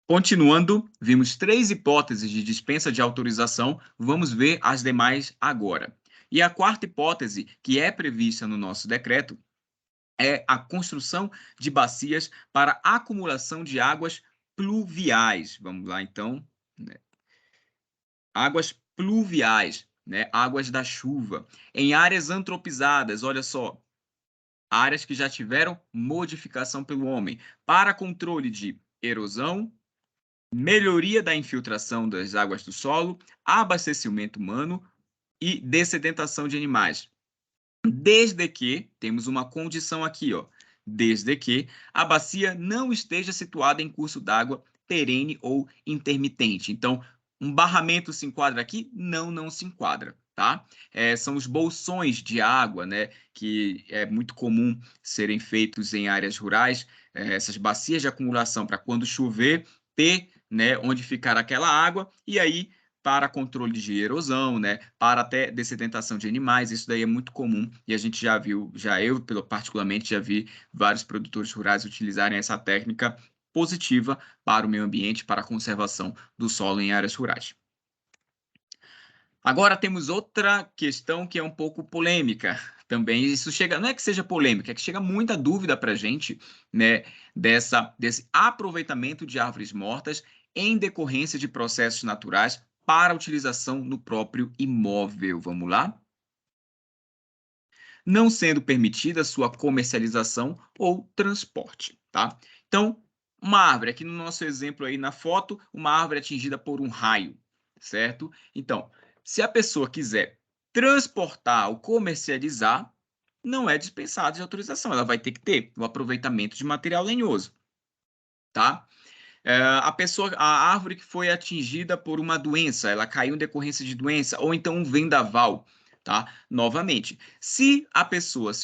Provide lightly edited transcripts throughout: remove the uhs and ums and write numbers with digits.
Continuando, vimos 3 hipóteses de dispensa de autorização, vamos ver as demais agora. E a quarta hipótese, que é prevista no nosso decreto, é a construção de bacias para acumulação de águas pluviais. Vamos lá, então, né? Águas pluviais, né? Águas da chuva, em áreas antropizadas, olha só, áreas que já tiveram modificação pelo homem, para controle de erosão, melhoria da infiltração das águas do solo, abastecimento humano e dessedentação de animais. Desde que, temos uma condição aqui, ó, desde que a bacia não esteja situada em curso d'água perene ou intermitente. Então, um barramento se enquadra aqui? Não, não se enquadra, tá? São os bolsões de água, né, que é muito comum serem feitos em áreas rurais, essas bacias de acumulação para quando chover, ter, né, onde ficar aquela água, e aí para controle de erosão, né, para até dessedentação de animais, isso daí é muito comum e a gente já viu, particularmente já vi vários produtores rurais utilizarem essa técnica positiva para o meio ambiente, para a conservação do solo em áreas rurais. Agora temos outra questão que é um pouco polêmica também. Isso chega, não é que seja polêmica, é que chega muita dúvida para a gente, né, desse aproveitamento de árvores mortas em decorrência de processos naturais para utilização no próprio imóvel. Vamos lá? Não sendo permitida sua comercialização ou transporte, tá? Então, uma árvore, aqui no nosso exemplo aí na foto, uma árvore atingida por um raio, certo? Então, se a pessoa quiser transportar ou comercializar, não é dispensado de autorização, ela vai ter que ter o aproveitamento de material lenhoso, tá? A árvore que foi atingida por uma doença, ela caiu em decorrência de doença, ou então um vendaval, tá? Novamente, se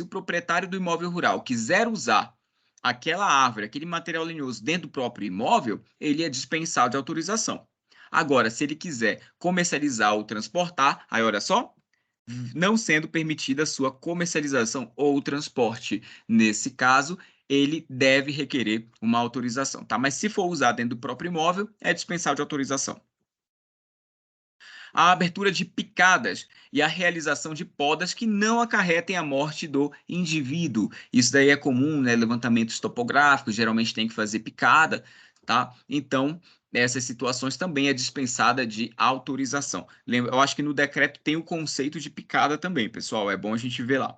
o proprietário do imóvel rural quiser usar aquela árvore, aquele material lenhoso dentro do próprio imóvel, ele é dispensado de autorização. Agora, se ele quiser comercializar ou transportar, aí olha só, não sendo permitida a sua comercialização ou transporte. Nesse caso, ele deve requerer uma autorização, tá? Mas se for usar dentro do próprio imóvel, é dispensado de autorização. A abertura de picadas e a realização de podas que não acarretem a morte do indivíduo. Isso daí é comum, né? Levantamentos topográficos, geralmente tem que fazer picada, tá? Então, nessas situações também é dispensada de autorização. Eu acho que no decreto tem o conceito de picada também, pessoal, é bom a gente ver lá.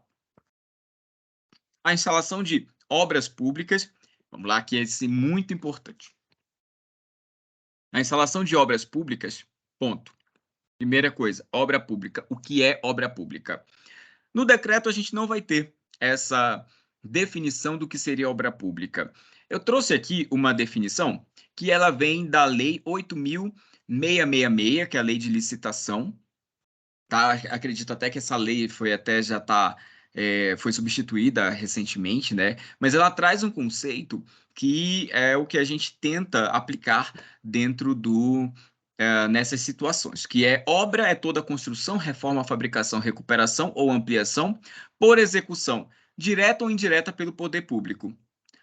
A instalação de obras públicas, vamos lá, que é muito importante. A instalação de obras públicas, ponto. Primeira coisa, obra pública. O que é obra pública? No decreto, a gente não vai ter essa definição do que seria obra pública. Eu trouxe aqui uma definição que ela vem da Lei 8.666, que é a Lei de Licitação. Tá? Acredito até que essa lei foi substituída recentemente, né? Mas ela traz um conceito que é o que a gente tenta aplicar dentro nessas situações, que é obra é toda construção, reforma, fabricação, recuperação ou ampliação por execução direta ou indireta pelo poder público. O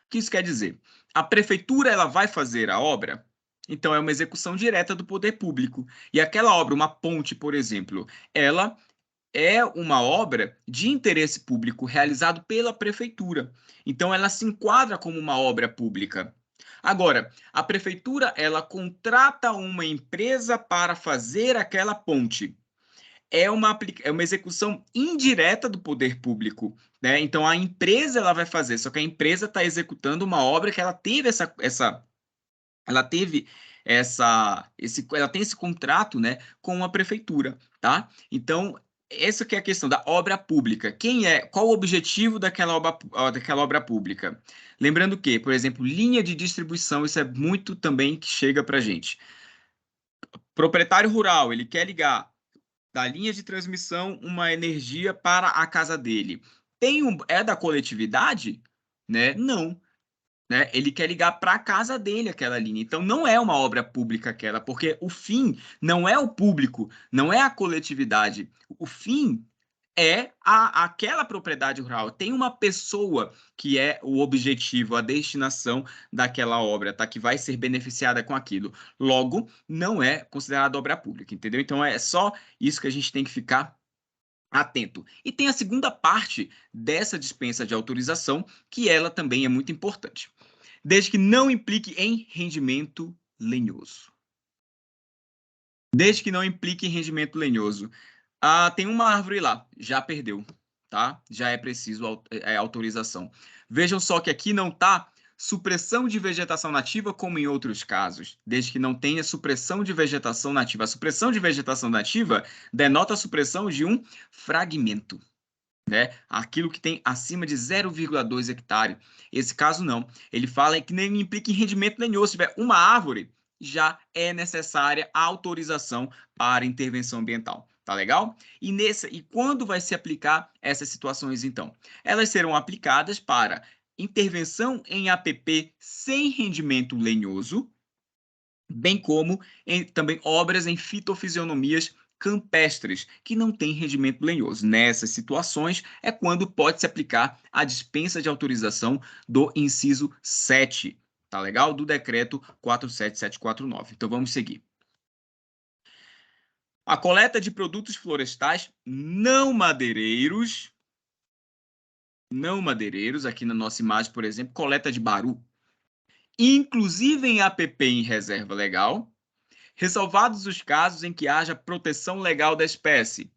que isso quer dizer? A prefeitura ela vai fazer a obra, então é uma execução direta do poder público. E aquela obra, uma ponte, por exemplo, ela é uma obra de interesse público realizado pela prefeitura. Então ela se enquadra como uma obra pública. Agora, a prefeitura ela contrata uma empresa para fazer aquela ponte. É uma execução indireta do poder público, né? Então a empresa ela vai fazer, só que a empresa está executando uma obra que ela teve ela teve ela tem esse contrato, né, com a prefeitura, tá? Então, essa que é a questão da obra pública. Qual o objetivo daquela obra pública? Lembrando que, por exemplo, linha de distribuição, isso é muito também que chega para a gente. Proprietário rural, ele quer ligar da linha de transmissão uma energia para a casa dele. É da coletividade? Né? Não, né? Ele quer ligar para a casa dele aquela linha. Então não é uma obra pública aquela, porque o fim não é o público, não é a coletividade. O fim é aquela propriedade rural, tem uma pessoa que é o objetivo, a destinação daquela obra, tá? Que vai ser beneficiada com aquilo. Logo, não é considerada obra pública, entendeu? Então é só isso que a gente tem que ficar atento. E tem a segunda parte dessa dispensa de autorização, que ela também é muito importante. Desde que não implique em rendimento lenhoso. Desde que não implique em rendimento lenhoso. Tem uma árvore lá, já perdeu, tá? Já é preciso autorização. Vejam só que aqui não está supressão de vegetação nativa como em outros casos, desde que não tenha supressão de vegetação nativa. A supressão de vegetação nativa denota a supressão de um fragmento, né? Aquilo que tem acima de 0,2 hectare. Esse caso não. Ele fala que nem implica em rendimento lenhoso. Se tiver uma árvore, já é necessária a autorização para intervenção ambiental. Tá legal? E quando vai se aplicar essas situações, então? Elas serão aplicadas para intervenção em APP sem rendimento lenhoso, bem como também obras em fitofisionomias campestres, que não têm rendimento lenhoso. Nessas situações é quando pode se aplicar a dispensa de autorização do inciso 7, tá legal? Do decreto 47749. Então vamos seguir. A coleta de produtos florestais não madeireiros, aqui na nossa imagem, por exemplo, coleta de baru, inclusive em APP em reserva legal, ressalvados os casos em que haja proteção legal da espécie.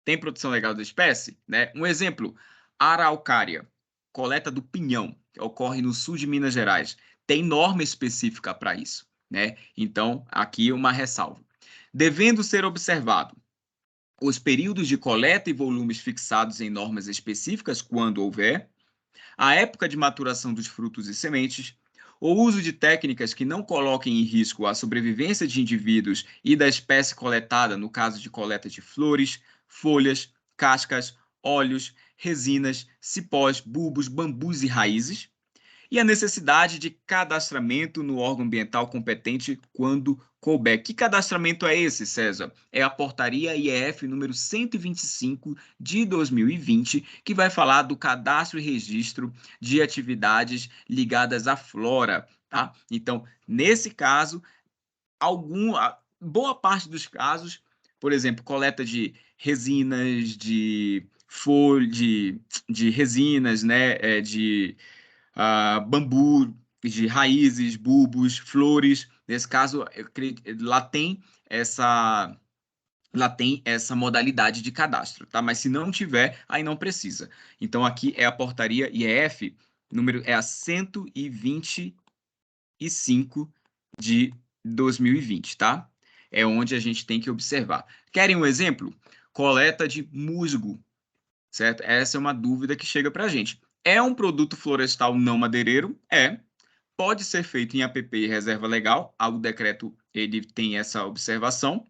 Tem proteção legal da espécie, né? Um exemplo, araucária, coleta do pinhão, que ocorre no sul de Minas Gerais. Tem norma específica para isso, né? Então, aqui uma ressalva. Devendo ser observado os períodos de coleta e volumes fixados em normas específicas, quando houver, a época de maturação dos frutos e sementes, o uso de técnicas que não coloquem em risco a sobrevivência de indivíduos e da espécie coletada, no caso de coleta de flores, folhas, cascas, óleos, resinas, cipós, bulbos, bambus e raízes, e a necessidade de cadastramento no órgão ambiental competente quando couber. Que cadastramento é esse, César? É a portaria IEF número 125 de 2020, que vai falar do cadastro e registro de atividades ligadas à flora, tá? Então, nesse caso, boa parte dos casos, por exemplo, coleta de resinas, de folha, de resinas, né, bambu, de raízes, bulbos, flores. Nesse caso, lá tem essa modalidade de cadastro, tá? Mas se não tiver, aí não precisa. Então, aqui é a portaria IEF, número é a 125 de 2020, tá? É onde a gente tem que observar. Querem um exemplo? Coleta de musgo, certo? Essa é uma dúvida que chega para a gente. É um produto florestal não madeireiro? É. Pode ser feito em APP e reserva legal. O decreto ele tem essa observação.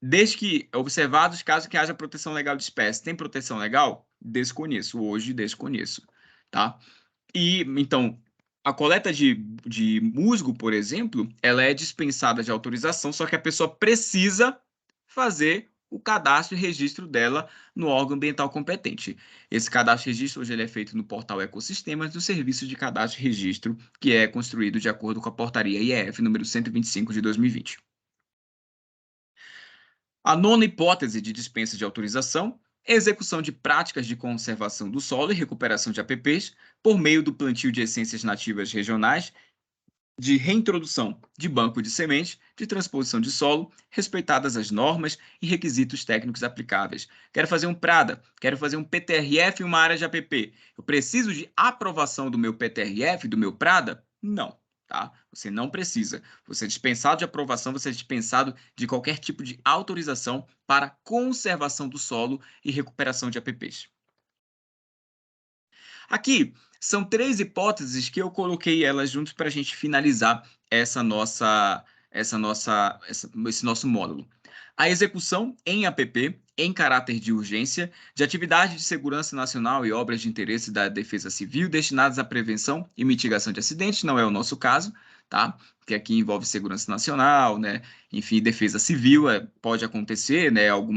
Desde que observados casos que haja proteção legal de espécie. Tem proteção legal? Desconheço. Hoje desconheço, tá? E então a coleta de musgo, por exemplo, ela é dispensada de autorização, só que a pessoa precisa fazer o cadastro e registro dela no órgão ambiental competente. Esse cadastro e registro hoje ele é feito no portal Ecossistemas do Serviço de Cadastro e Registro, que é construído de acordo com a portaria IEF número 125 de 2020. A nona hipótese de dispensa de autorização é a execução de práticas de conservação do solo e recuperação de APPs por meio do plantio de essências nativas regionais, de reintrodução de banco de semente, de transposição de solo, respeitadas as normas e requisitos técnicos aplicáveis. Quero fazer um PRADA, quero fazer um PTRF em uma área de APP. Eu preciso de aprovação do meu PTRF, do meu PRADA? Não, tá? Você não precisa. Você é dispensado de aprovação, você é dispensado de qualquer tipo de autorização para conservação do solo e recuperação de APPs. Aqui são 3 hipóteses que eu coloquei elas juntos para a gente finalizar esse nosso módulo. A execução em APP, em caráter de urgência, de atividades de segurança nacional e obras de interesse da Defesa Civil destinadas à prevenção e mitigação de acidentes, não é o nosso caso, tá? porque aqui envolve segurança nacional, né? Enfim, defesa civil, pode acontecer, né? Algum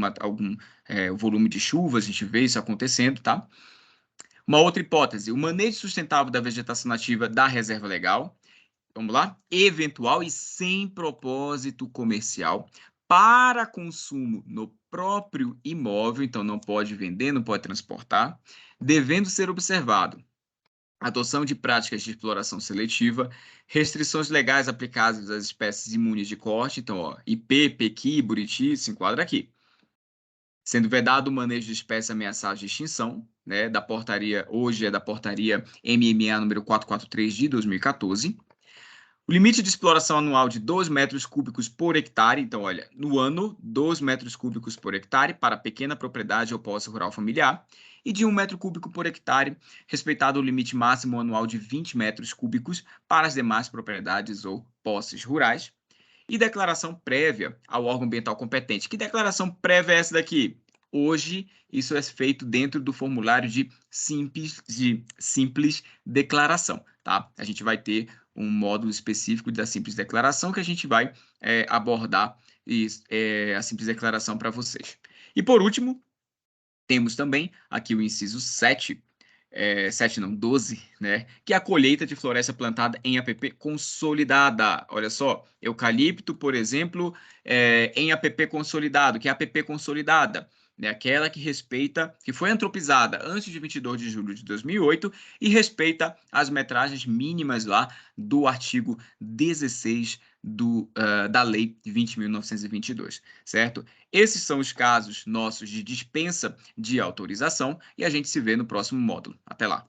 volume de chuva, a gente vê isso acontecendo, tá? Uma outra hipótese, o manejo sustentável da vegetação nativa da reserva legal. Vamos lá? Eventual e sem propósito comercial para consumo no próprio imóvel, então não pode vender, não pode transportar, devendo ser observado adoção de práticas de exploração seletiva, restrições legais aplicadas às espécies imunes de corte, então, ó, IP, pequi, buriti, se enquadra aqui. Sendo vedado o manejo de espécies ameaçadas de extinção, né, da portaria, hoje é da portaria MMA número 443 de 2014. O limite de exploração anual de 2 metros cúbicos por hectare, então, olha, no ano, 2 metros cúbicos por hectare para pequena propriedade ou posse rural familiar, e de 1 metro cúbico por hectare, respeitado o limite máximo anual de 20 metros cúbicos para as demais propriedades ou posses rurais. E declaração prévia ao órgão ambiental competente. Que declaração prévia é essa daqui? Hoje, isso é feito dentro do formulário de simples declaração, tá? A gente vai ter um módulo específico da simples declaração que a gente vai abordar a simples declaração para vocês. E por último, temos também aqui o inciso 7, 7 não, 12, né? Que é a colheita de floresta plantada em APP consolidada. Olha só, eucalipto, por exemplo, em APP consolidado, que é a APP consolidada, né? Aquela que respeita, que foi antropizada antes de 22 de julho de 2008 e respeita as metragens mínimas lá do artigo 16 da Lei 20.922, certo? Esses são os casos nossos de dispensa de autorização e a gente se vê no próximo módulo. Até lá!